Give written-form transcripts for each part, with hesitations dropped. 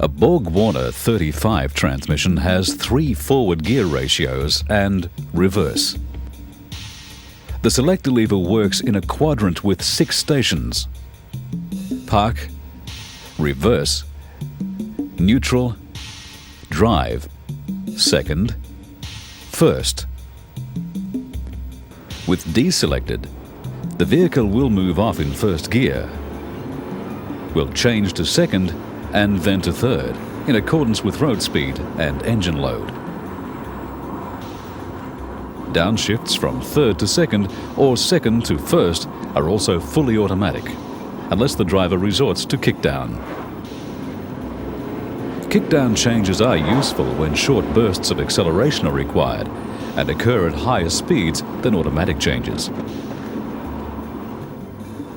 A Borg-Warner 35 transmission has 3 forward gear ratios and reverse. The selector lever works in a quadrant with 6 stations: park, reverse, neutral, drive, second, first. With D selected, the vehicle will move off in first gear, will change to second and then to third in accordance with road speed and engine load. Downshifts from third to second or second to first are also fully automatic, unless the driver resorts to kickdown. Kickdown changes are useful when short bursts of acceleration are required and occur at higher speeds than automatic changes.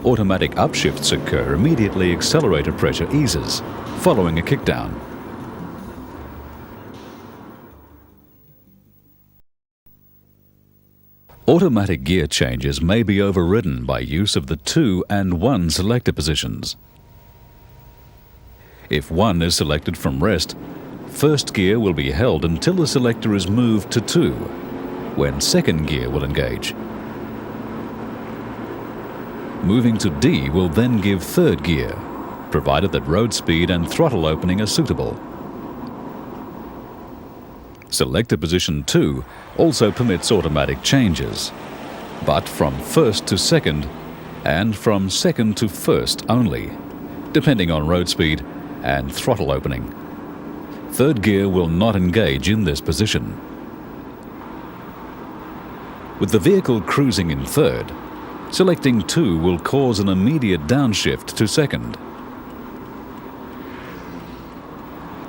Automatic upshifts occur immediately accelerator pressure eases, following a kickdown. Automatic gear changes may be overridden by use of the 2 and 1 selector positions. If 1 is selected from rest, first gear will be held until the selector is moved to 2, when second gear will engage. Moving to D will then give third gear, provided that road speed and throttle opening are suitable. Selector position 2 also permits automatic changes, but from first to second and from second to first only, depending on road speed and throttle opening. Third gear will not engage in this position. With the vehicle cruising in third, selecting 2 will cause an immediate downshift to second.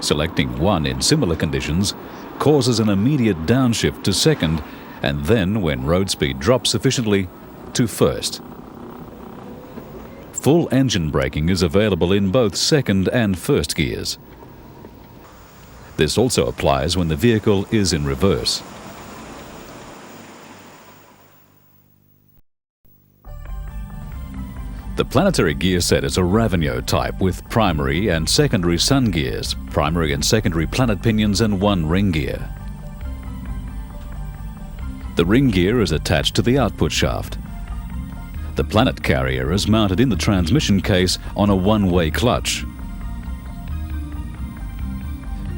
Selecting 1 in similar conditions causes an immediate downshift to second and then, when road speed drops sufficiently, to first. Full engine braking is available in both second and first gears. This also applies when the vehicle is in reverse. The planetary gear set is a Ravigno type with primary and secondary sun gears, primary and secondary planet pinions, and 1 ring gear. The ring gear is attached to the output shaft. The planet carrier is mounted in the transmission case on a one-way clutch.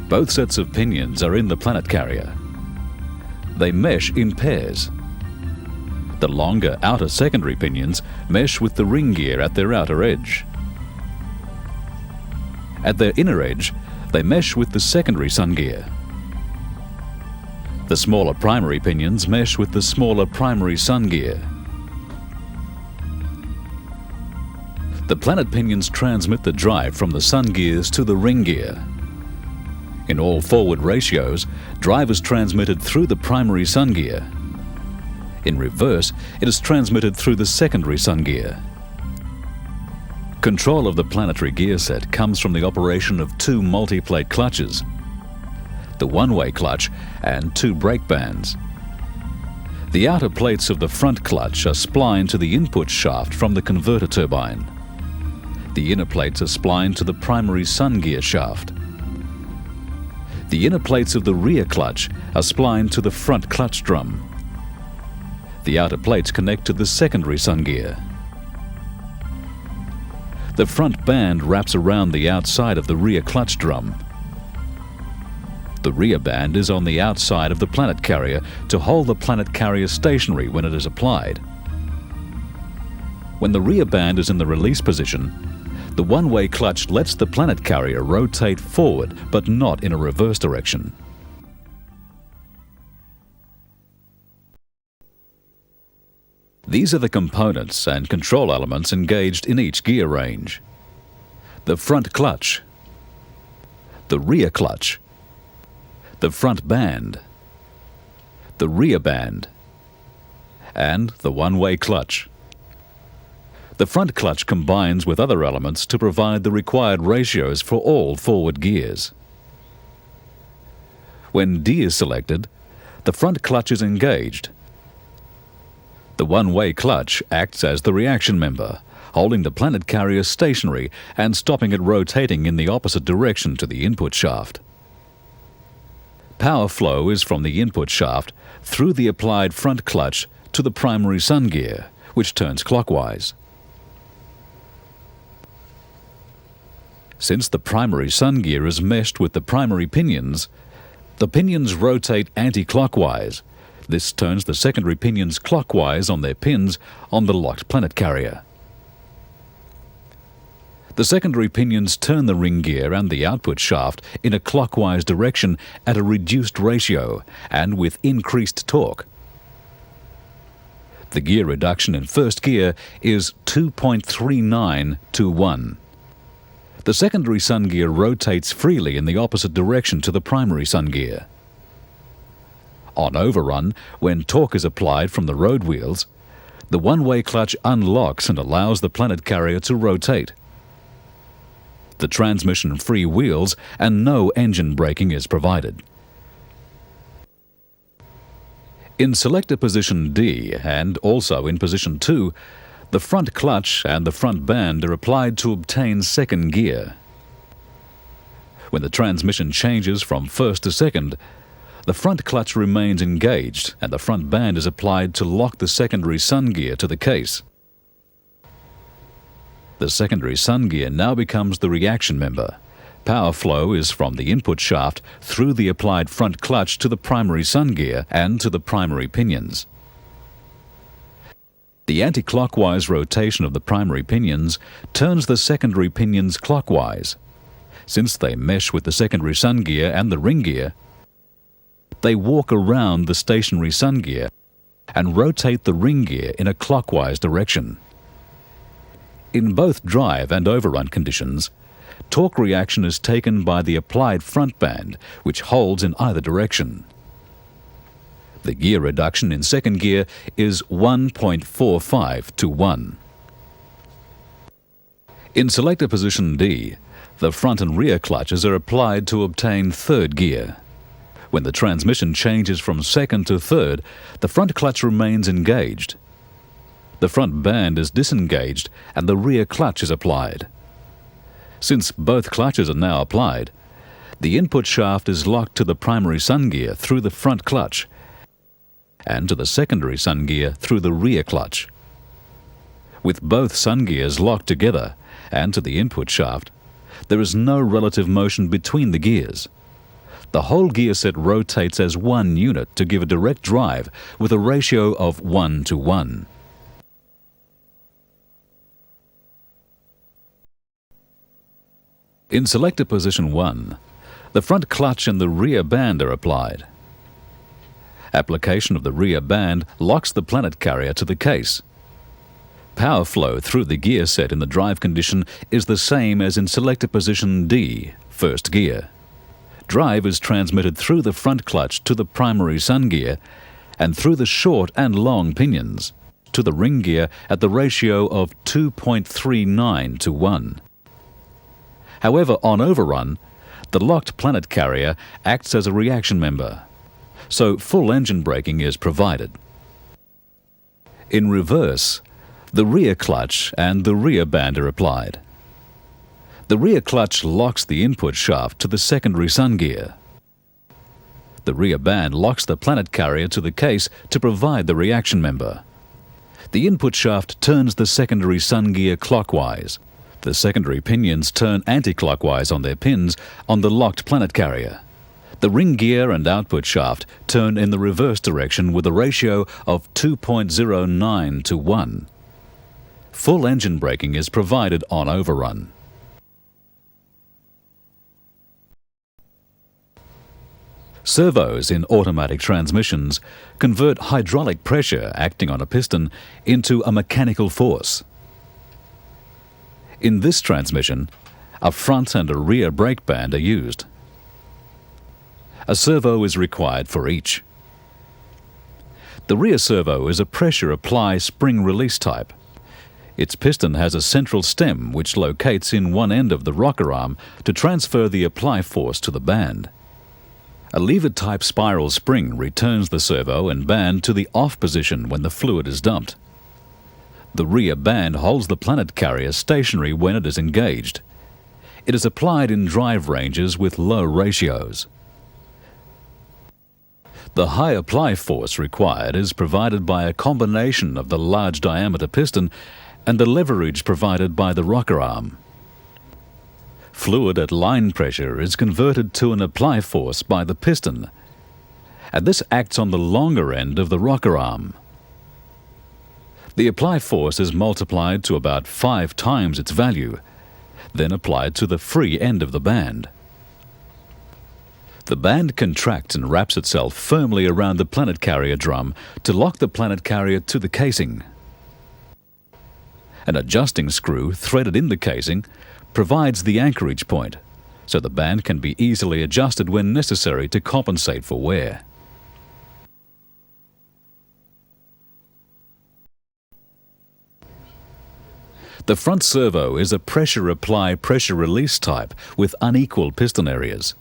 Both sets of pinions are in the planet carrier. They mesh in pairs. The longer outer secondary pinions mesh with the ring gear at their outer edge. At their inner edge, they mesh with the secondary sun gear. The smaller primary pinions mesh with the smaller primary sun gear. The planet pinions transmit the drive from the sun gears to the ring gear. In all forward ratios, drive is transmitted through the primary sun gear. In reverse, it is transmitted through the secondary sun gear. Control of the planetary gear set comes from the operation of 2 multi-plate clutches, the one-way clutch and 2 brake bands. The outer plates of the front clutch are splined to the input shaft from the converter turbine. The inner plates are splined to the primary sun gear shaft. The inner plates of the rear clutch are splined to the front clutch drum. The outer plates connect to the secondary sun gear. The front band wraps around the outside of the rear clutch drum. The rear band is on the outside of the planet carrier to hold the planet carrier stationary when it is applied. When the rear band is in the release position, the one-way clutch lets the planet carrier rotate forward but not in a reverse direction. These are the components and control elements engaged in each gear range: the front clutch, the rear clutch, the front band, the rear band, and the one-way clutch. The front clutch combines with other elements to provide the required ratios for all forward gears. When D is selected, the front clutch is engaged. The one-way clutch acts as the reaction member, holding the planet carrier stationary and stopping it rotating in the opposite direction to the input shaft. Power flow is from the input shaft through the applied front clutch to the primary sun gear, which turns clockwise. Since the primary sun gear is meshed with the primary pinions, the pinions rotate anti-clockwise. This turns the secondary pinions clockwise on their pins on the locked planet carrier. The secondary pinions turn the ring gear and the output shaft in a clockwise direction at a reduced ratio and with increased torque. The gear reduction in first gear is 2.39 to 1. The secondary sun gear rotates freely in the opposite direction to the primary sun gear. On overrun, when torque is applied from the road wheels, the one-way clutch unlocks and allows the planet carrier to rotate. The transmission free wheels and no engine braking is provided. In selector position D and also in position 2, the front clutch and the front band are applied to obtain second gear. When the transmission changes from first to second, the front clutch remains engaged and the front band is applied to lock the secondary sun gear to the case. The secondary sun gear now becomes the reaction member. Power flow is from the input shaft through the applied front clutch to the primary sun gear and to the primary pinions. The anti-clockwise rotation of the primary pinions turns the secondary pinions clockwise. Since they mesh with the secondary sun gear and the ring gear, they walk around the stationary sun gear and rotate the ring gear in a clockwise direction. In both drive and overrun conditions, torque reaction is taken by the applied front band, which holds in either direction. The gear reduction in second gear is 1.45 to 1. In selector position D, the front and rear clutches are applied to obtain third gear. When the transmission changes from second to third, the front clutch remains engaged. The front band is disengaged and the rear clutch is applied. Since both clutches are now applied, the input shaft is locked to the primary sun gear through the front clutch and to the secondary sun gear through the rear clutch. With both sun gears locked together and to the input shaft, there is no relative motion between the gears. The whole gear set rotates as one unit to give a direct drive with a ratio of 1 to 1. In selector position 1, the front clutch and the rear band are applied. Application of the rear band locks the planet carrier to the case. Power flow through the gear set in the drive condition is the same as in selector position D, first gear. Drive is transmitted through the front clutch to the primary sun gear and through the short and long pinions to the ring gear at the ratio of 2.39 to 1. However, on overrun, the locked planet carrier acts as a reaction member, so full engine braking is provided. In reverse, the rear clutch and the rear band are applied. The rear clutch locks the input shaft to the secondary sun gear. The rear band locks the planet carrier to the case to provide the reaction member. The input shaft turns the secondary sun gear clockwise. The secondary pinions turn anti-clockwise on their pins on the locked planet carrier. The ring gear and output shaft turn in the reverse direction with a ratio of 2.09 to 1. Full engine braking is provided on overrun. Servos in automatic transmissions convert hydraulic pressure acting on a piston into a mechanical force. In this transmission, a front and a rear brake band are used. A servo is required for each. The rear servo is a pressure apply spring release type. Its piston has a central stem which locates in one end of the rocker arm to transfer the apply force to the band. A lever-type spiral spring returns the servo and band to the off position when the fluid is dumped. The rear band holds the planet carrier stationary when it is engaged. It is applied in drive ranges with low ratios. The high apply force required is provided by a combination of the large diameter piston and the leverage provided by the rocker arm. Fluid at line pressure is converted to an apply force by the piston, and this acts on the longer end of the rocker arm. The apply force is multiplied to about 5 times its value, then applied to the free end of the band. The band contracts and wraps itself firmly around the planet carrier drum to lock the planet carrier to the casing. An adjusting screw threaded in the casing provides the anchorage point, so the band can be easily adjusted when necessary to compensate for wear. The front servo is a pressure apply, pressure release type with unequal piston areas.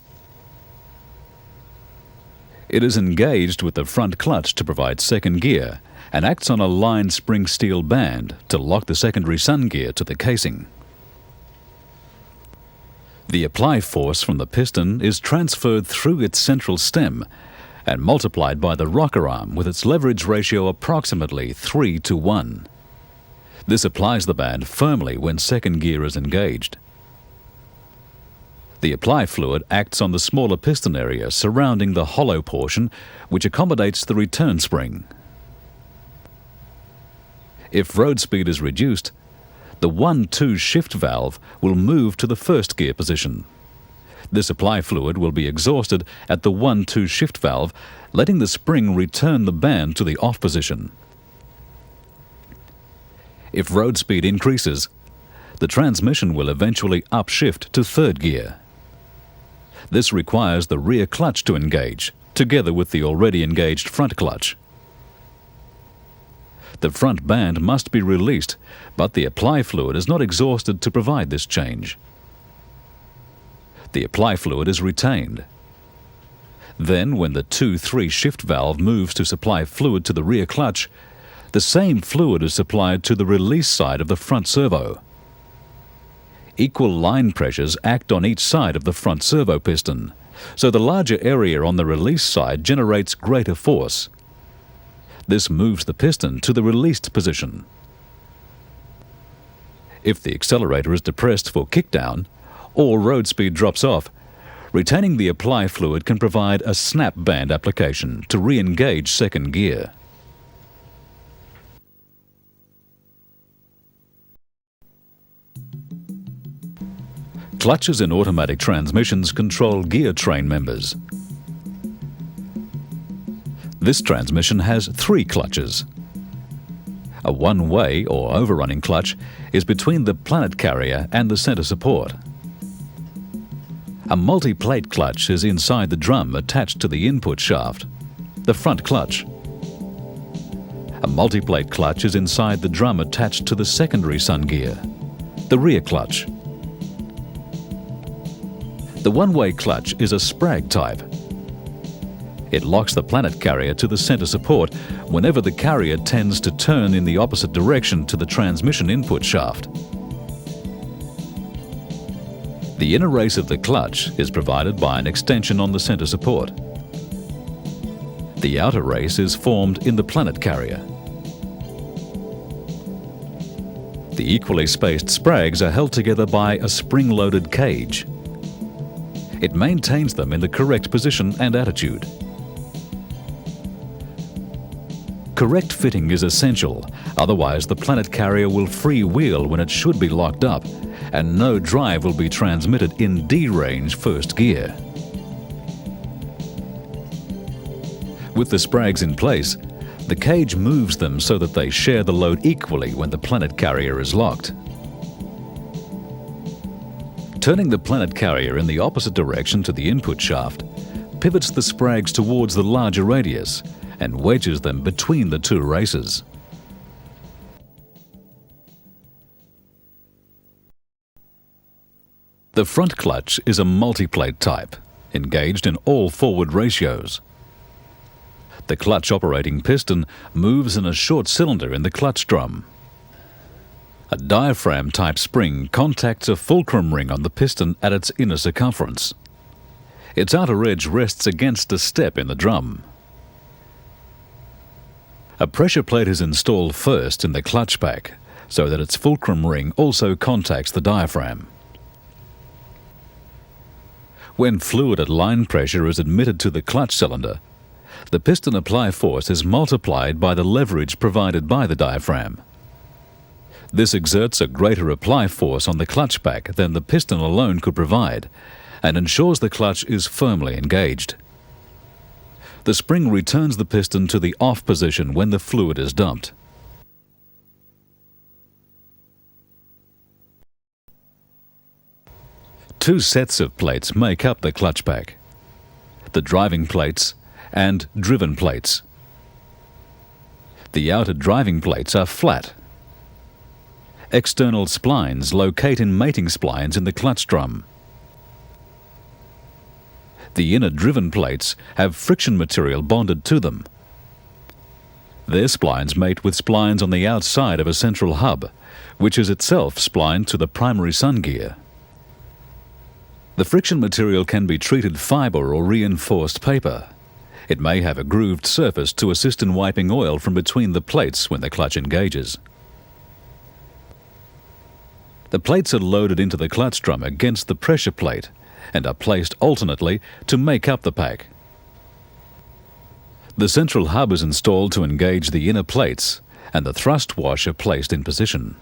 It is engaged with the front clutch to provide second gear and acts on a line spring steel band to lock the secondary sun gear to the casing. The apply force from the piston is transferred through its central stem and multiplied by the rocker arm with its leverage ratio approximately 3:1. This applies the band firmly when second gear is engaged. The apply fluid acts on the smaller piston area surrounding the hollow portion, which accommodates the return spring. If road speed is reduced, the 1-2 shift valve will move to the first gear position. This apply fluid will be exhausted at the 1-2 shift valve, letting the spring return the band to the off position. If road speed increases, the transmission will eventually upshift to third gear. This requires the rear clutch to engage, together with the already engaged front clutch. The front band must be released, but the apply fluid is not exhausted to provide this change. The apply fluid is retained. Then, when the 2-3 shift valve moves to supply fluid to the rear clutch, the same fluid is supplied to the release side of the front servo. Equal line pressures act on each side of the front servo piston, so the larger area on the release side generates greater force. This moves the piston to the released position. If the accelerator is depressed for kickdown or road speed drops off, retaining the apply fluid can provide a snap band application to re-engage second gear. Clutches in automatic transmissions control gear train members. This transmission has 3 clutches. A one-way or overrunning clutch is between the planet carrier and the center support. A multi-plate clutch is inside the drum attached to the input shaft, the front clutch. A multi-plate clutch is inside the drum attached to the secondary sun gear, the rear clutch. The one-way clutch is a sprag type. It locks the planet carrier to the center support whenever the carrier tends to turn in the opposite direction to the transmission input shaft. The inner race of the clutch is provided by an extension on the center support. The outer race is formed in the planet carrier. The equally spaced sprags are held together by a spring-loaded cage. It maintains them in the correct position and attitude. Correct fitting is essential, otherwise the planet carrier will freewheel when it should be locked up, and no drive will be transmitted in D-range first gear. With the sprags in place, the cage moves them so that they share the load equally when the planet carrier is locked. Turning the planet carrier in the opposite direction to the input shaft pivots the sprags towards the larger radius and wedges them between the 2 races. The front clutch is a multi-plate type, engaged in all forward ratios. The clutch operating piston moves in a short cylinder in the clutch drum. A diaphragm-type spring contacts a fulcrum ring on the piston at its inner circumference. Its outer edge rests against a step in the drum. A pressure plate is installed first in the clutch pack so that its fulcrum ring also contacts the diaphragm. When fluid at line pressure is admitted to the clutch cylinder, the piston apply force is multiplied by the leverage provided by the diaphragm. This exerts a greater apply force on the clutch pack than the piston alone could provide, and ensures the clutch is firmly engaged. The spring returns the piston to the off position when the fluid is dumped. Two sets of plates make up the clutch pack: the driving plates and driven plates. The outer driving plates are flat. External splines locate in mating splines in the clutch drum. The inner driven plates have friction material bonded to them. Their splines mate with splines on the outside of a central hub, which is itself splined to the primary sun gear. The friction material can be treated fibre or reinforced paper. It may have a grooved surface to assist in wiping oil from between the plates when the clutch engages. The plates are loaded into the clutch drum against the pressure plate and are placed alternately to make up the pack. The central hub is installed to engage the inner plates and the thrust washer placed in position.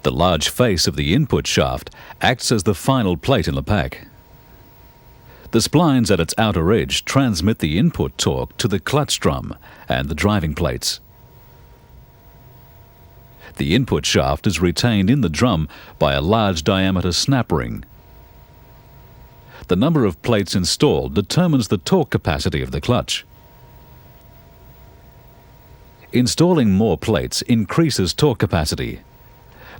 The large face of the input shaft acts as the final plate in the pack. The splines at its outer edge transmit the input torque to the clutch drum and the driving plates. The input shaft is retained in the drum by a large diameter snap ring. The number of plates installed determines the torque capacity of the clutch. Installing more plates increases torque capacity,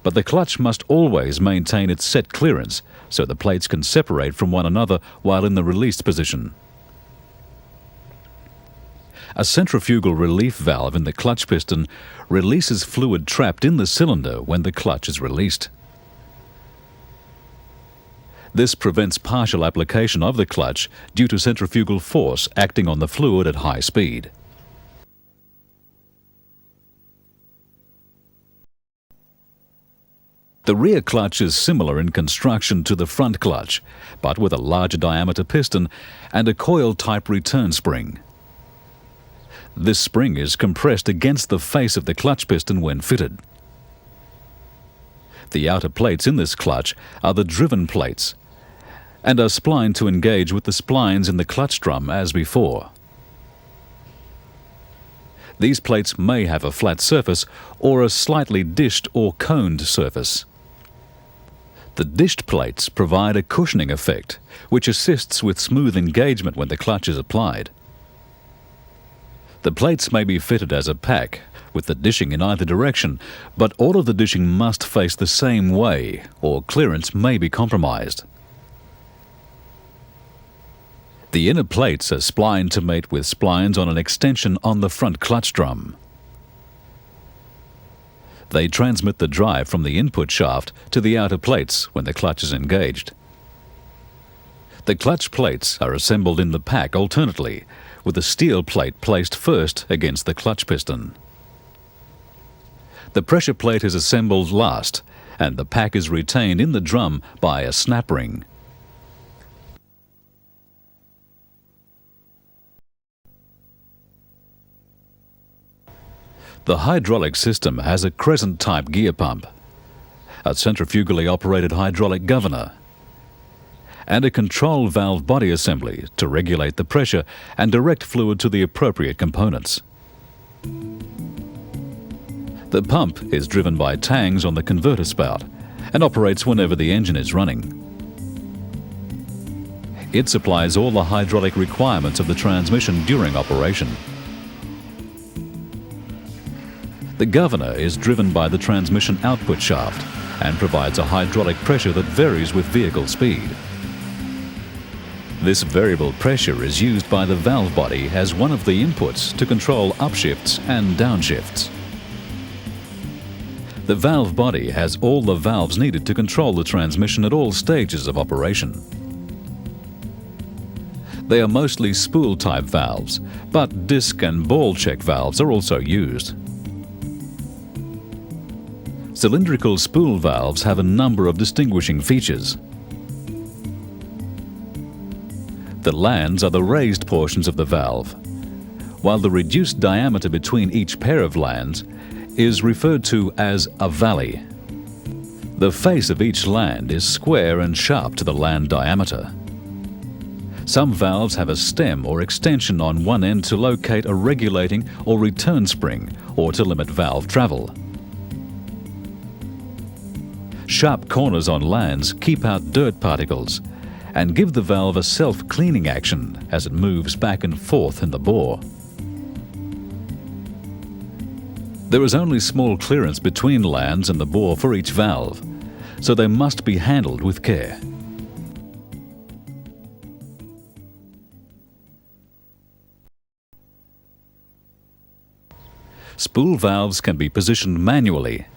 but the clutch must always maintain its set clearance so the plates can separate from one another while in the released position. A centrifugal relief valve in the clutch piston releases fluid trapped in the cylinder when the clutch is released. This prevents partial application of the clutch due to centrifugal force acting on the fluid at high speed. The rear clutch is similar in construction to the front clutch, but with a larger diameter piston and a coil-type return spring. This spring is compressed against the face of the clutch piston when fitted. The outer plates in this clutch are the driven plates and are splined to engage with the splines in the clutch drum as before. These plates may have a flat surface or a slightly dished or coned surface. The dished plates provide a cushioning effect, which assists with smooth engagement when the clutch is applied. The plates may be fitted as a pack, with the dishing in either direction, but all of the dishing must face the same way, or clearance may be compromised. The inner plates are splined to mate with splines on an extension on the front clutch drum. They transmit the drive from the input shaft to the outer plates when the clutch is engaged. The clutch plates are assembled in the pack alternately, with the steel plate placed first against the clutch piston. The pressure plate is assembled last, and the pack is retained in the drum by a snap ring. The hydraulic system has a crescent-type gear pump, a centrifugally operated hydraulic governor, and a control valve body assembly to regulate the pressure and direct fluid to the appropriate components. The pump is driven by tangs on the converter spout and operates whenever the engine is running. It supplies all the hydraulic requirements of the transmission during operation. The governor is driven by the transmission output shaft and provides a hydraulic pressure that varies with vehicle speed. This variable pressure is used by the valve body as one of the inputs to control upshifts and downshifts. The valve body has all the valves needed to control the transmission at all stages of operation. They are mostly spool-type valves, but disc and ball check valves are also used. Cylindrical spool valves have a number of distinguishing features. The lands are the raised portions of the valve, while the reduced diameter between each pair of lands is referred to as a valley. The face of each land is square and sharp to the land diameter. Some valves have a stem or extension on one end to locate a regulating or return spring or to limit valve travel. Sharp corners on lands keep out dirt particles and give the valve a self-cleaning action as it moves back and forth in the bore. There is only small clearance between lands and the bore for each valve, so they must be handled with care. Spool valves can be positioned manually,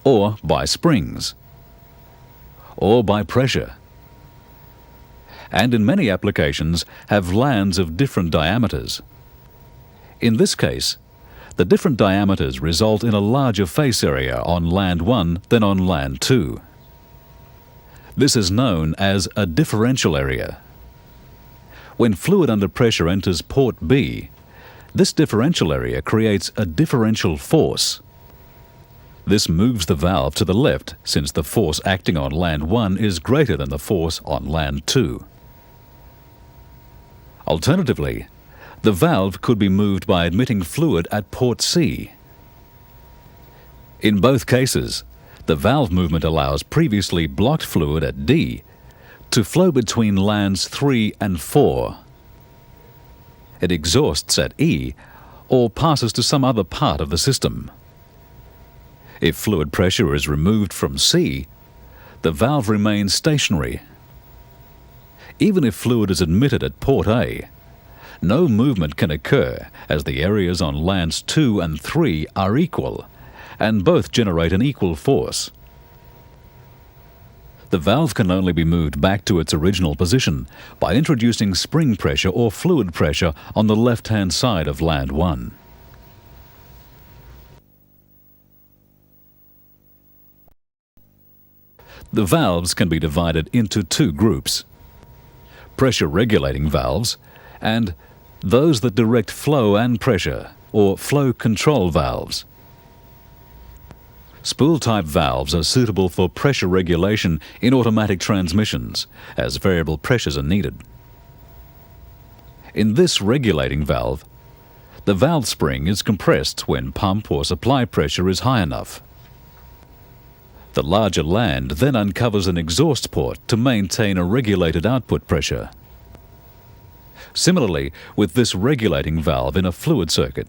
or by springs, or by pressure, and in many applications have lands of different diameters. In this case, the different diameters result in a larger face area on land 1 than on land 2. This is known as a differential area. When fluid under pressure enters port B, this differential area creates a differential force. This moves the valve to the left since the force acting on land 1 is greater than the force on land 2. Alternatively, the valve could be moved by admitting fluid at port C. In both cases, the valve movement allows previously blocked fluid at D to flow between lands 3 and 4. It exhausts at E or passes to some other part of the system. If fluid pressure is removed from C, the valve remains stationary. Even if fluid is admitted at port A, no movement can occur as the areas on lands 2 and 3 are equal and both generate an equal force. The valve can only be moved back to its original position by introducing spring pressure or fluid pressure on the left-hand side of land 1. The valves can be divided into two groups: pressure regulating valves and those that direct flow and pressure, or flow control valves. Spool-type valves are suitable for pressure regulation in automatic transmissions, as variable pressures are needed. In this regulating valve, the valve spring is compressed when pump or supply pressure is high enough. The larger land then uncovers an exhaust port to maintain a regulated output pressure. Similarly, with this regulating valve in a fluid circuit,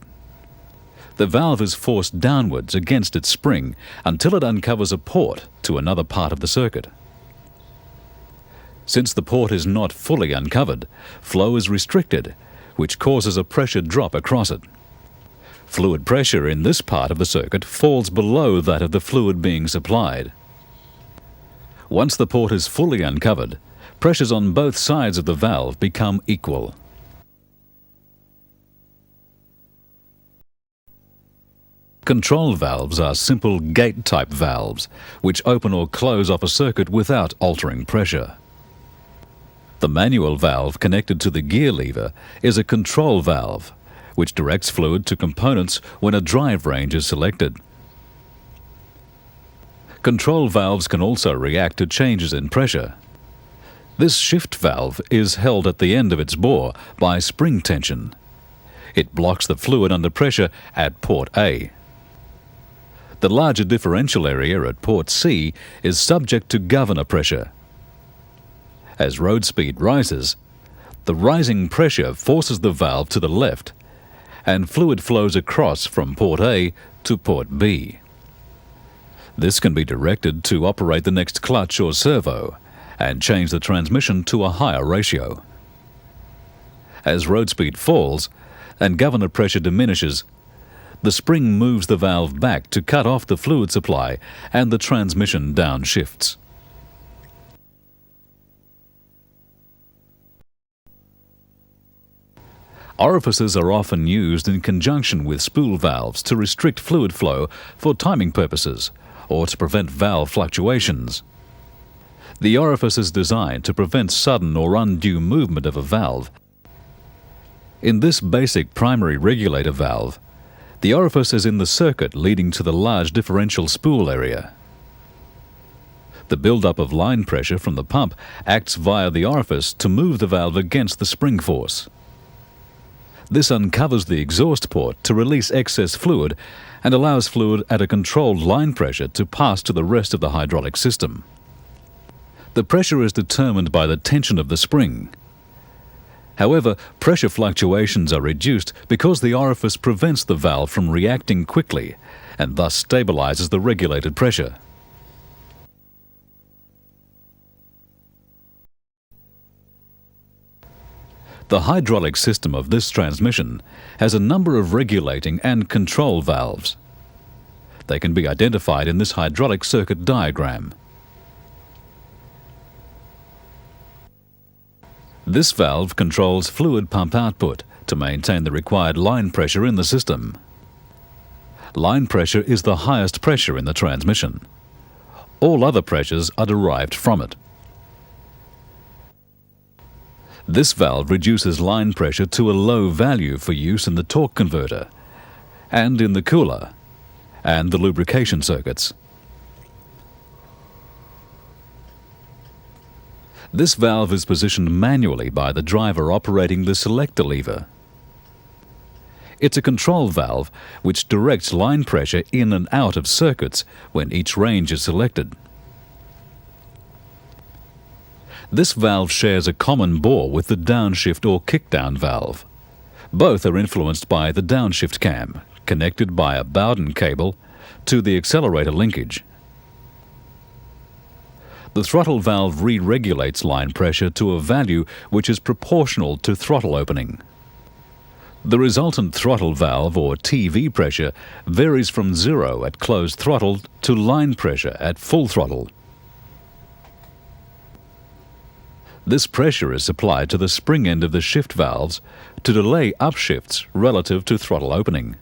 the valve is forced downwards against its spring until it uncovers a port to another part of the circuit. Since the port is not fully uncovered, flow is restricted, which causes a pressure drop across it. Fluid pressure in this part of the circuit falls below that of the fluid being supplied. Once the port is fully uncovered, pressures on both sides of the valve become equal. Control valves are simple gate-type valves, which open or close off a circuit without altering pressure. The manual valve connected to the gear lever is a control valve, which directs fluid to components when a drive range is selected. Control valves can also react to changes in pressure. This shift valve is held at the end of its bore by spring tension. It blocks the fluid under pressure at port A. The larger differential area at port C is subject to governor pressure. As road speed rises, the rising pressure forces the valve to the left, and fluid flows across from port A to port B. This can be directed to operate the next clutch or servo and change the transmission to a higher ratio. As road speed falls and governor pressure diminishes, the spring moves the valve back to cut off the fluid supply and the transmission downshifts. Orifices are often used in conjunction with spool valves to restrict fluid flow for timing purposes or to prevent valve fluctuations. The orifice is designed to prevent sudden or undue movement of a valve. In this basic primary regulator valve, the orifice is in the circuit leading to the large differential spool area. The build-up of line pressure from the pump acts via the orifice to move the valve against the spring force. This uncovers the exhaust port to release excess fluid and allows fluid at a controlled line pressure to pass to the rest of the hydraulic system. The pressure is determined by the tension of the spring. However, pressure fluctuations are reduced because the orifice prevents the valve from reacting quickly and thus stabilizes the regulated pressure. The hydraulic system of this transmission has a number of regulating and control valves. They can be identified in this hydraulic circuit diagram. This valve controls fluid pump output to maintain the required line pressure in the system. Line pressure is the highest pressure in the transmission. All other pressures are derived from it. This valve reduces line pressure to a low value for use in the torque converter and in the cooler and the lubrication circuits. This valve is positioned manually by the driver operating the selector lever. It's a control valve which directs line pressure in and out of circuits when each range is selected. This valve shares a common bore with the downshift or kickdown valve. Both are influenced by the downshift cam, connected by a Bowden cable to the accelerator linkage. The throttle valve re-regulates line pressure to a value which is proportional to throttle opening. The resultant throttle valve or TV pressure varies from 0 at closed throttle to line pressure at full throttle. This pressure is supplied to the spring end of the shift valves to delay upshifts relative to throttle opening.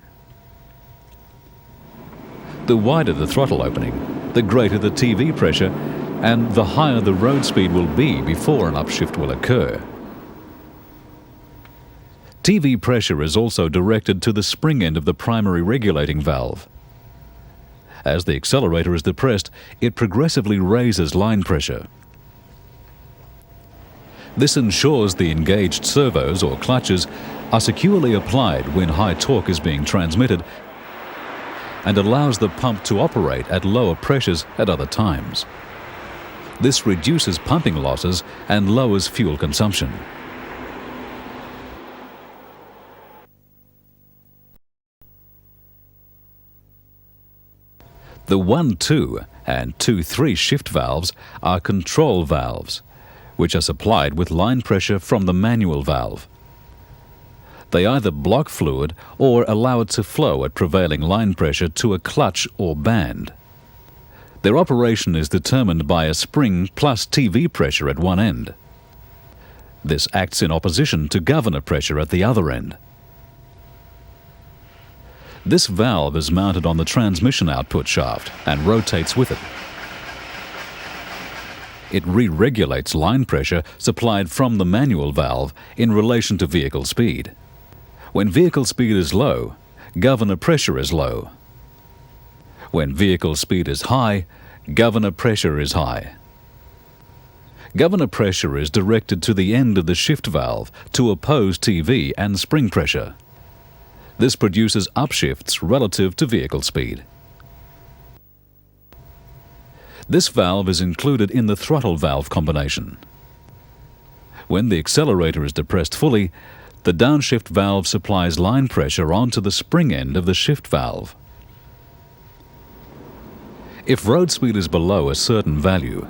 The wider the throttle opening, the greater the TV pressure and the higher the road speed will be before an upshift will occur. TV pressure is also directed to the spring end of the primary regulating valve. As the accelerator is depressed, it progressively raises line pressure. This ensures the engaged servos or clutches are securely applied when high torque is being transmitted and allows the pump to operate at lower pressures at other times. This reduces pumping losses and lowers fuel consumption. The 1-2 and 2-3 shift valves are control valves, which are supplied with line pressure from the manual valve. They either block fluid or allow it to flow at prevailing line pressure to a clutch or band. Their operation is determined by a spring plus TV pressure at one end. This acts in opposition to governor pressure at the other end. This valve is mounted on the transmission output shaft and rotates with it. It re-regulates line pressure supplied from the manual valve in relation to vehicle speed. When vehicle speed is low, governor pressure is low. When vehicle speed is high, governor pressure is high. Governor pressure is directed to the end of the shift valve to oppose TV and spring pressure. This produces upshifts relative to vehicle speed. This valve is included in the throttle valve combination. When the accelerator is depressed fully, the downshift valve supplies line pressure onto the spring end of the shift valve. If road speed is below a certain value,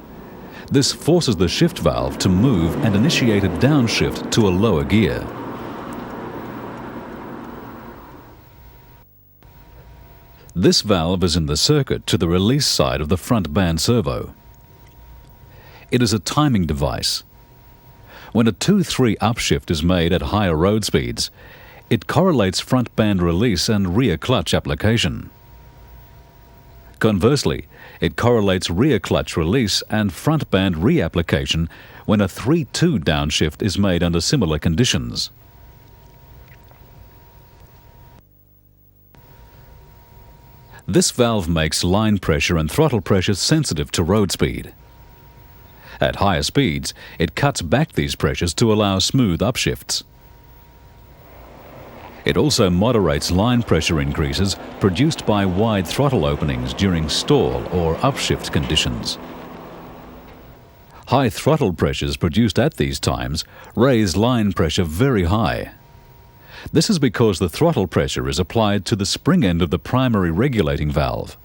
this forces the shift valve to move and initiate a downshift to a lower gear. This valve is in the circuit to the release side of the front band servo. It is a timing device. When a 2-3 upshift is made at higher road speeds, it correlates front band release and rear clutch application. Conversely, it correlates rear clutch release and front band reapplication when a 3-2 downshift is made under similar conditions. This valve makes line pressure and throttle pressure sensitive to road speed. At higher speeds, it cuts back these pressures to allow smooth upshifts. It also moderates line pressure increases produced by wide throttle openings during stall or upshift conditions. High throttle pressures produced at these times raise line pressure very high. This is because the throttle pressure is applied to the spring end of the primary regulating valve.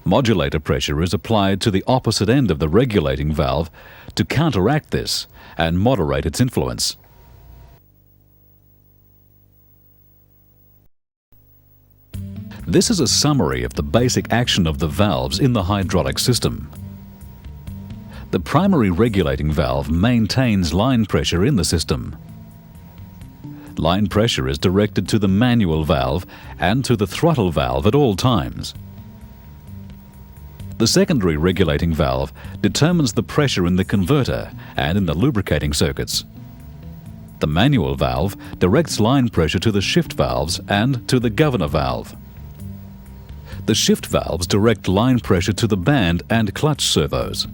Modulator pressure is applied to the opposite end of the regulating valve to counteract this and moderate its influence. This is a summary of the basic action of the valves in the hydraulic system. The primary regulating valve maintains line pressure in the system. Line pressure is directed to the manual valve and to the throttle valve at all times. The secondary regulating valve determines the pressure in the converter and in the lubricating circuits. The manual valve directs line pressure to the shift valves and to the governor valve. The shift valves direct line pressure to the band and clutch servos.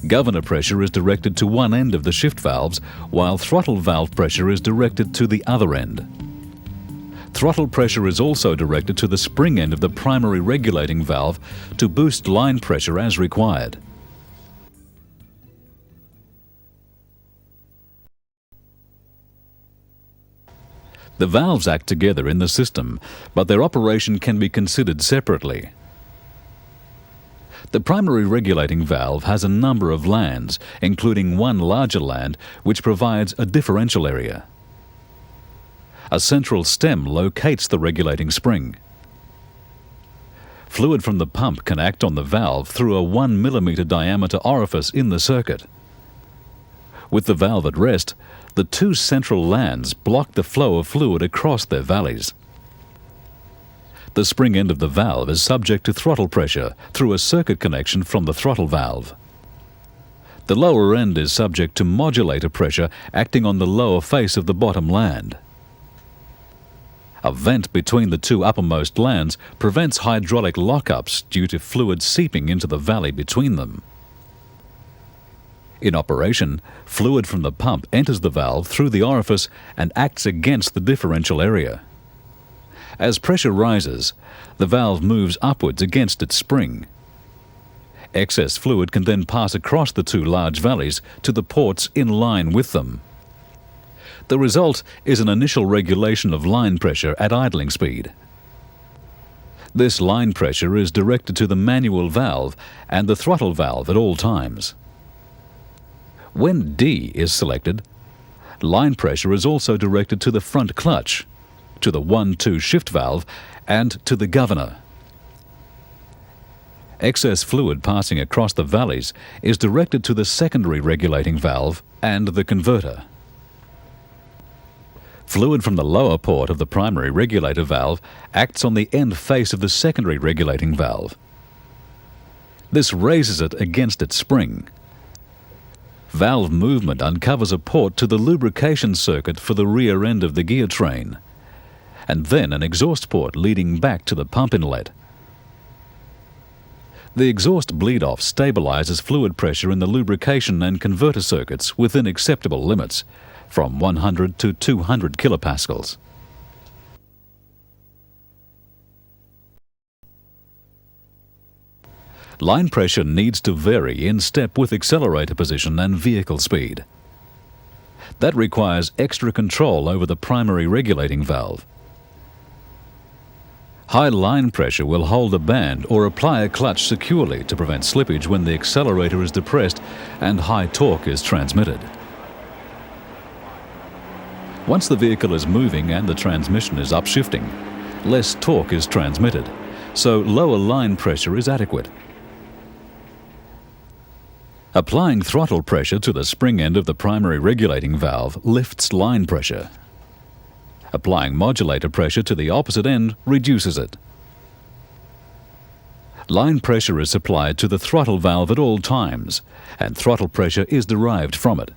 Governor pressure is directed to one end of the shift valves, while throttle valve pressure is directed to the other end. Throttle pressure is also directed to the spring end of the primary regulating valve to boost line pressure as required. The valves act together in the system, but their operation can be considered separately. The primary regulating valve has a number of lands, including one larger land which provides a differential area. A central stem locates the regulating spring. Fluid from the pump can act on the valve through a 1 mm diameter orifice in the circuit. With the valve at rest, the two central lands block the flow of fluid across their valleys. The spring end of the valve is subject to throttle pressure through a circuit connection from the throttle valve. The lower end is subject to modulator pressure acting on the lower face of the bottom land. A vent between the two uppermost lands prevents hydraulic lockups due to fluid seeping into the valley between them. In operation, fluid from the pump enters the valve through the orifice and acts against the differential area. As pressure rises, the valve moves upwards against its spring. Excess fluid can then pass across the two large valleys to the ports in line with them. The result is an initial regulation of line pressure at idling speed. This line pressure is directed to the manual valve and the throttle valve at all times. When D is selected, line pressure is also directed to the front clutch, to the 1-2 shift valve, and to the governor. Excess fluid passing across the valleys is directed to the secondary regulating valve and the converter. Fluid from the lower port of the primary regulator valve acts on the end face of the secondary regulating valve. This raises it against its spring. Valve movement uncovers a port to the lubrication circuit for the rear end of the gear train, and then an exhaust port leading back to the pump inlet. The exhaust bleed-off stabilizes fluid pressure in the lubrication and converter circuits within acceptable limits, from 100 to 200 kilopascals. Line pressure needs to vary in step with accelerator position and vehicle speed. That requires extra control over the primary regulating valve. High line pressure will hold a band or apply a clutch securely to prevent slippage when the accelerator is depressed and high torque is transmitted. Once the vehicle is moving and the transmission is upshifting, less torque is transmitted, so lower line pressure is adequate. Applying throttle pressure to the spring end of the primary regulating valve lifts line pressure. Applying modulator pressure to the opposite end reduces it. Line pressure is supplied to the throttle valve at all times, and throttle pressure is derived from it.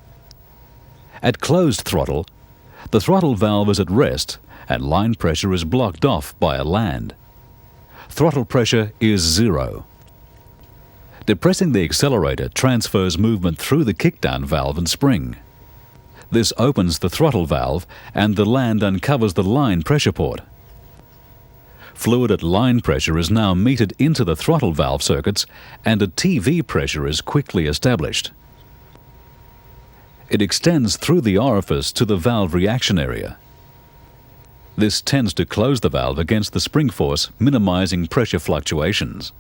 At closed throttle, the throttle valve is at rest and line pressure is blocked off by a land. Throttle pressure is zero. Depressing the accelerator transfers movement through the kickdown valve and spring. This opens the throttle valve and the land uncovers the line pressure port. Fluid at line pressure is now metered into the throttle valve circuits and a TV pressure is quickly established. It extends through the orifice to the valve reaction area. This tends to close the valve against the spring force, minimizing pressure fluctuations.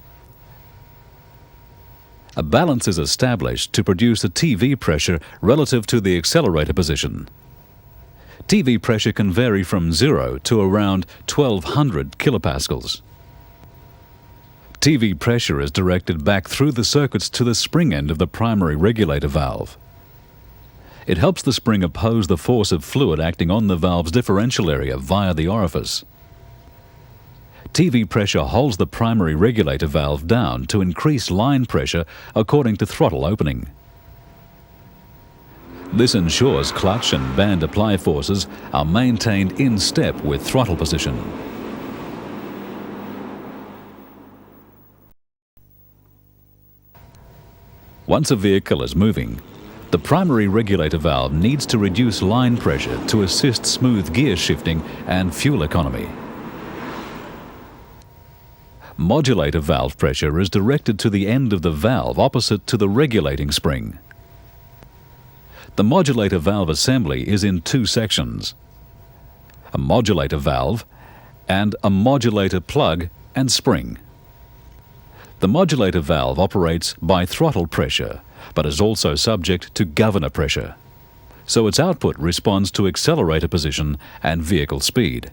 A balance is established to produce a TV pressure relative to the accelerator position. TV pressure can vary from 0 to around 1200 kilopascals. TV pressure is directed back through the circuits to the spring end of the primary regulator valve. It helps the spring oppose the force of fluid acting on the valve's differential area via the orifice. TV pressure holds the primary regulator valve down to increase line pressure according to throttle opening. This ensures clutch and band apply forces are maintained in step with throttle position. Once a vehicle is moving, the primary regulator valve needs to reduce line pressure to assist smooth gear shifting and fuel economy. Modulator valve pressure is directed to the end of the valve opposite to the regulating spring. The modulator valve assembly is in two sections: a modulator valve and a modulator plug and spring. The modulator valve operates by throttle pressure, but is also subject to governor pressure, so its output responds to accelerator position and vehicle speed.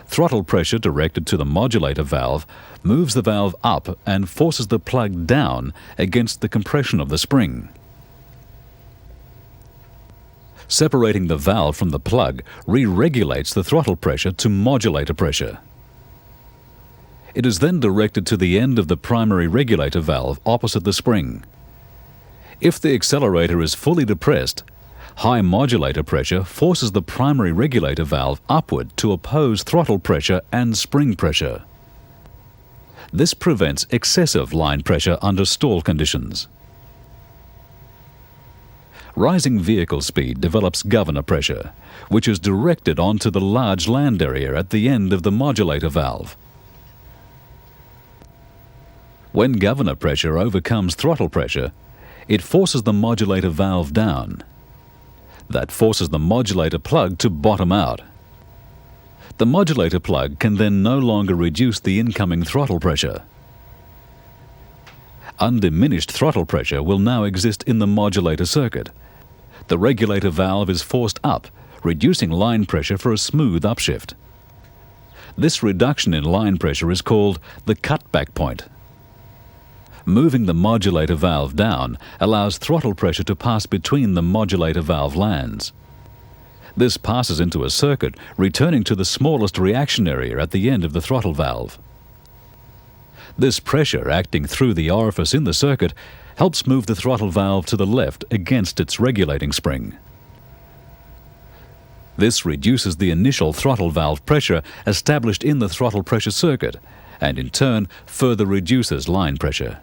Throttle pressure directed to the modulator valve moves the valve up and forces the plug down against the compression of the spring. Separating the valve from the plug re-regulates the throttle pressure to modulator pressure. It is then directed to the end of the primary regulator valve opposite the spring. If the accelerator is fully depressed, high modulator pressure forces the primary regulator valve upward to oppose throttle pressure and spring pressure. This prevents excessive line pressure under stall conditions. Rising vehicle speed develops governor pressure, which is directed onto the large land area at the end of the modulator valve. When governor pressure overcomes throttle pressure, it forces the modulator valve down. That forces the modulator plug to bottom out. The modulator plug can then no longer reduce the incoming throttle pressure. Undiminished throttle pressure will now exist in the modulator circuit. The regulator valve is forced up, reducing line pressure for a smooth upshift. This reduction in line pressure is called the cutback point. Moving the modulator valve down allows throttle pressure to pass between the modulator valve lands. This passes into a circuit, returning to the smallest reaction area at the end of the throttle valve. This pressure acting through the orifice in the circuit helps move the throttle valve to the left against its regulating spring. This reduces the initial throttle valve pressure established in the throttle pressure circuit, and in turn further reduces line pressure.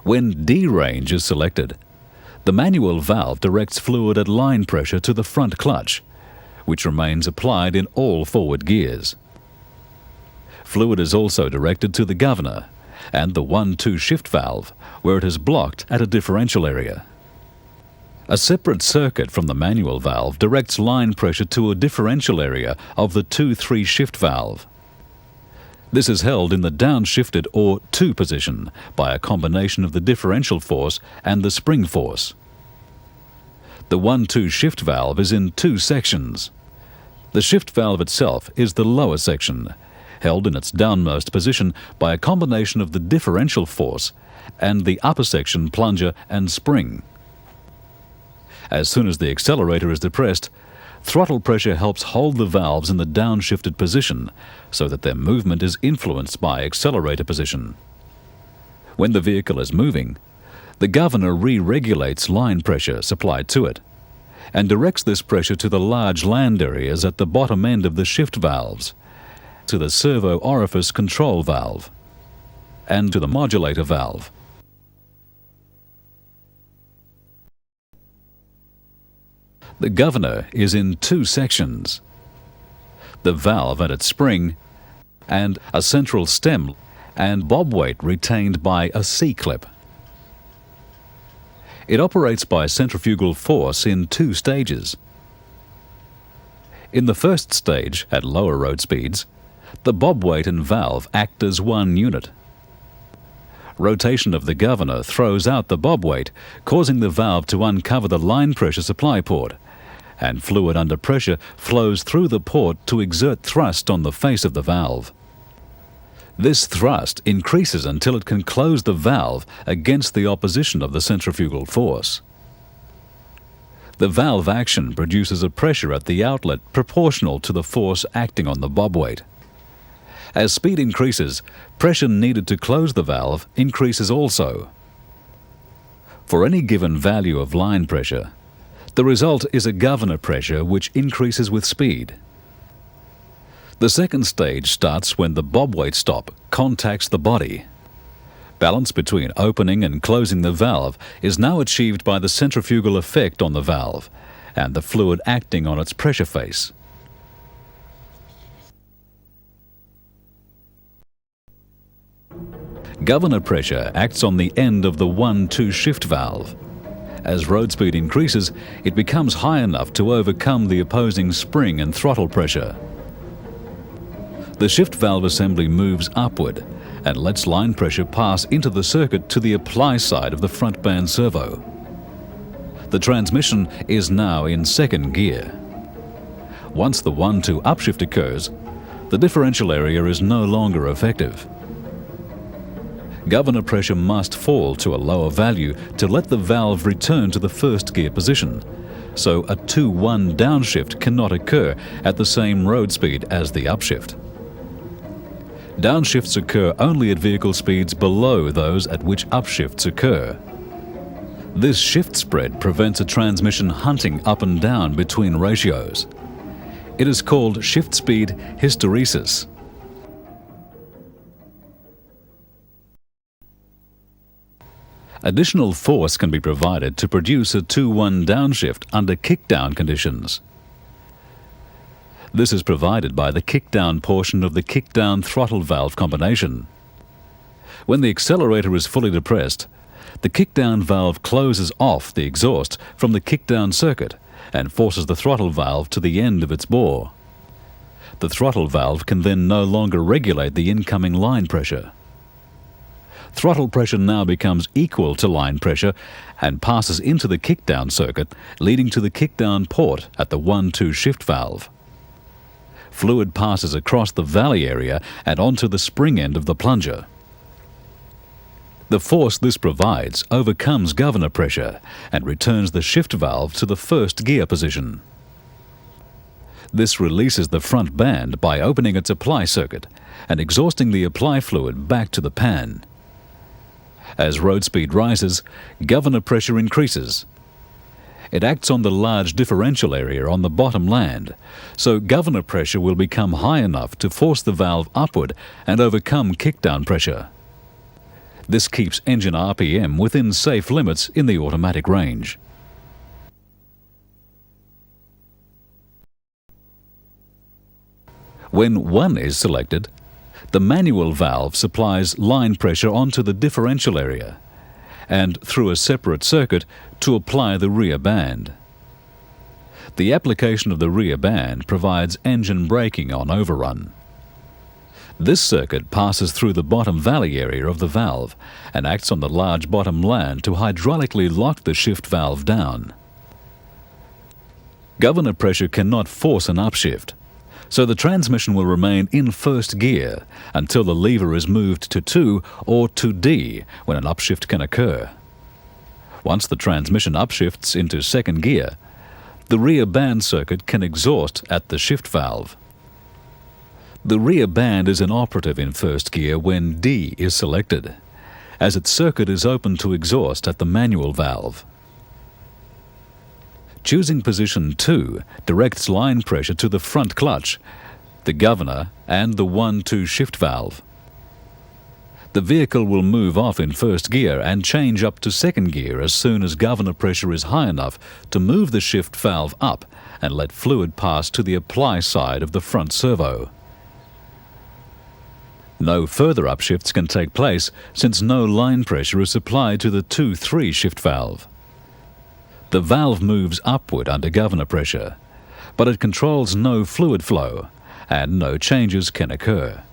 When D range is selected, the manual valve directs fluid at line pressure to the front clutch, which remains applied in all forward gears. Fluid is also directed to the governor and the 1-2 shift valve, where it is blocked at a differential area. A separate circuit from the manual valve directs line pressure to a differential area of the 2-3 shift valve. This is held in the downshifted or 2 position by a combination of the differential force and the spring force. The 1-2 shift valve is in two sections. The shift valve itself is the lower section, held in its downmost position by a combination of the differential force and the upper section plunger and spring. As soon as the accelerator is depressed, throttle pressure helps hold the valves in the downshifted position so that their movement is influenced by accelerator position. When the vehicle is moving, the governor re-regulates line pressure supplied to it and directs this pressure to the large land areas at the bottom end of the shift valves, to the servo orifice control valve, and to the modulator valve. The governor is in two sections: the valve and its spring, and a central stem and bob weight retained by a C-clip. It operates by centrifugal force in two stages. In the first stage, at lower road speeds, the bob weight and valve act as one unit. Rotation of the governor throws out the bob weight, causing the valve to uncover the line pressure supply port, and fluid under pressure flows through the port to exert thrust on the face of the valve. This thrust increases until it can close the valve against the opposition of the centrifugal force. The valve action produces a pressure at the outlet proportional to the force acting on the bob weight. As speed increases, pressure needed to close the valve increases also. For any given value of line pressure, the result is a governor pressure which increases with speed. The second stage starts when the bob weight stop contacts the body. Balance between opening and closing the valve is now achieved by the centrifugal effect on the valve and the fluid acting on its pressure face. Governor pressure acts on the end of the 1-2 shift valve. As road speed increases, it becomes high enough to overcome the opposing spring and throttle pressure. The shift valve assembly moves upward and lets line pressure pass into the circuit to the apply side of the front band servo. The transmission is now in second gear. Once the 1-2 upshift occurs, the differential area is no longer effective. Governor pressure must fall to a lower value to let the valve return to the first gear position, so a 2-1 downshift cannot occur at the same road speed as the upshift. Downshifts occur only at vehicle speeds below those at which upshifts occur. This shift spread prevents a transmission hunting up and down between ratios. It is called shift speed hysteresis. Additional force can be provided to produce a 2-1 downshift under kickdown conditions. This is provided by the kickdown portion of the kickdown throttle valve combination. When the accelerator is fully depressed, the kickdown valve closes off the exhaust from the kickdown circuit and forces the throttle valve to the end of its bore. The throttle valve can then no longer regulate the incoming line pressure. Throttle pressure now becomes equal to line pressure and passes into the kickdown circuit, leading to the kickdown port at the 1-2 shift valve. Fluid passes across the valley area and onto the spring end of the plunger. The force this provides overcomes governor pressure and returns the shift valve to the first gear position. This releases the front band by opening its apply circuit and exhausting the apply fluid back to the pan. As road speed rises, governor pressure increases. It acts on the large differential area on the bottom land, so governor pressure will become high enough to force the valve upward and overcome kickdown pressure. This keeps engine RPM within safe limits in the automatic range. When 1 is selected, the manual valve supplies line pressure onto the differential area and through a separate circuit to apply the rear band. The application of the rear band provides engine braking on overrun. This circuit passes through the bottom valley area of the valve and acts on the large bottom land to hydraulically lock the shift valve down. Governor pressure cannot force an upshift, so the transmission will remain in first gear until the lever is moved to 2 or to D when an upshift can occur. Once the transmission upshifts into second gear, the rear band circuit can exhaust at the shift valve. The rear band is inoperative in first gear when D is selected, as its circuit is open to exhaust at the manual valve. Choosing position 2 directs line pressure to the front clutch, the governor and the 1-2 shift valve. The vehicle will move off in first gear and change up to second gear as soon as governor pressure is high enough to move the shift valve up and let fluid pass to the apply side of the front servo. No further upshifts can take place since no line pressure is supplied to the 2-3 shift valve. The valve moves upward under governor pressure, but it controls no fluid flow and no changes can occur.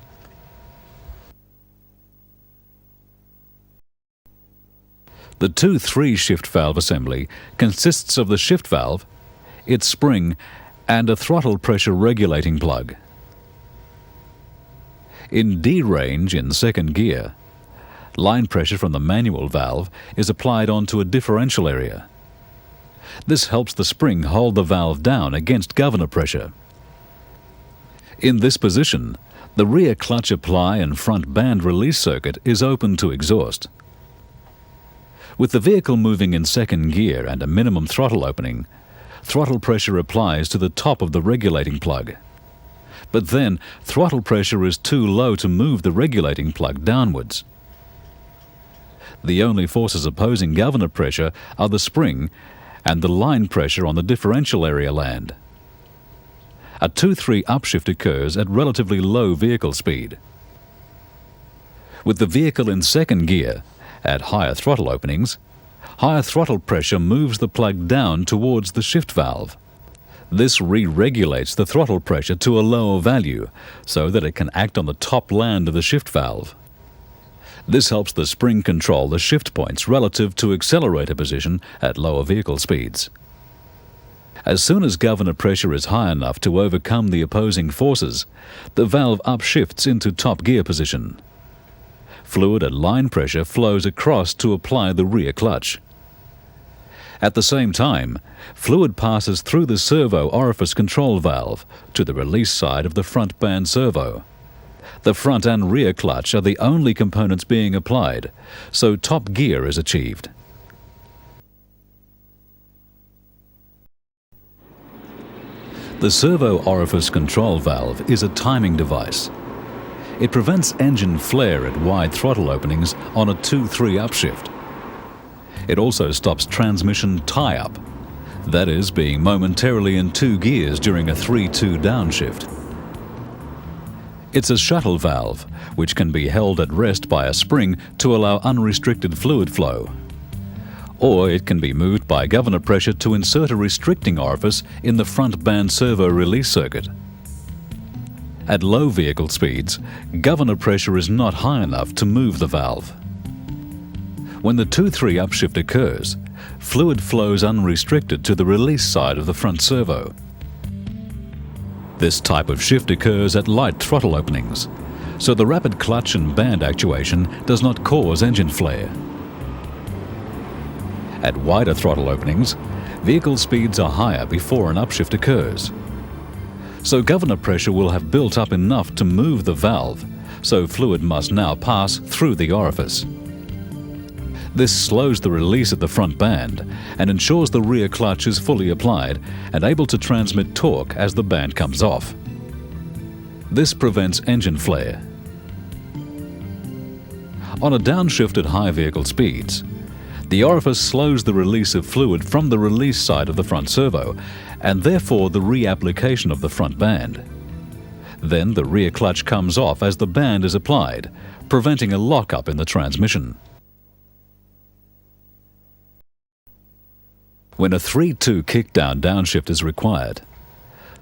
The 2-3 shift valve assembly consists of the shift valve, its spring, and a throttle pressure regulating plug. In D range in second gear, line pressure from the manual valve is applied onto a differential area. This helps the spring hold the valve down against governor pressure. In this position, the rear clutch apply and front band release circuit is open to exhaust. With the vehicle moving in second gear and a minimum throttle opening, throttle pressure applies to the top of the regulating plug. But then, throttle pressure is too low to move the regulating plug downwards. The only forces opposing governor pressure are the spring and the line pressure on the differential area land. A 2-3 upshift occurs at relatively low vehicle speed. With the vehicle in second gear, at higher throttle openings, higher throttle pressure moves the plug down towards the shift valve. This re-regulates the throttle pressure to a lower value so that it can act on the top land of the shift valve. This helps the spring control the shift points relative to accelerator position at lower vehicle speeds. As soon as governor pressure is high enough to overcome the opposing forces, the valve upshifts into top gear position. Fluid at line pressure flows across to apply the rear clutch. At the same time, fluid passes through the servo orifice control valve to the release side of the front band servo. The front and rear clutch are the only components being applied, so top gear is achieved. The servo orifice control valve is a timing device. It prevents engine flare at wide throttle openings on a 2-3 upshift. It also stops transmission tie-up, that is, being momentarily in 2 gears during a 3-2 downshift. It's a shuttle valve, which can be held at rest by a spring to allow unrestricted fluid flow. Or it can be moved by governor pressure to insert a restricting orifice in the front band servo release circuit. At low vehicle speeds, governor pressure is not high enough to move the valve. When the 2-3 upshift occurs, fluid flows unrestricted to the release side of the front servo. This type of shift occurs at light throttle openings, so the rapid clutch and band actuation does not cause engine flare. At wider throttle openings, vehicle speeds are higher before an upshift occurs. So governor pressure will have built up enough to move the valve, so fluid must now pass through the orifice. This slows the release at the front band and ensures the rear clutch is fully applied and able to transmit torque as the band comes off. This prevents engine flare. On a downshift at high vehicle speeds, the orifice slows the release of fluid from the release side of the front servo and therefore the reapplication of the front band. Then the rear clutch comes off as the band is applied, preventing a lockup in the transmission. When a 3-2 kickdown downshift is required,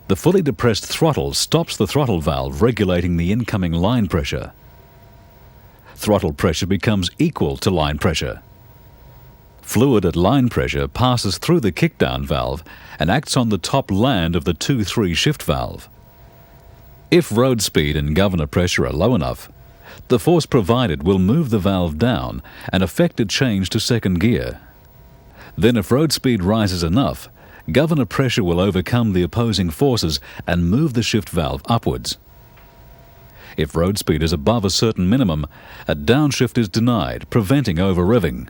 the fully depressed throttle stops the throttle valve regulating the incoming line pressure. Throttle pressure becomes equal to line pressure. Fluid at line pressure passes through the kickdown valve and acts on the top land of the 2-3 shift valve. If road speed and governor pressure are low enough, the force provided will move the valve down and effect a change to second gear. Then if road speed rises enough, governor pressure will overcome the opposing forces and move the shift valve upwards. If road speed is above a certain minimum, a downshift is denied, preventing over-revving.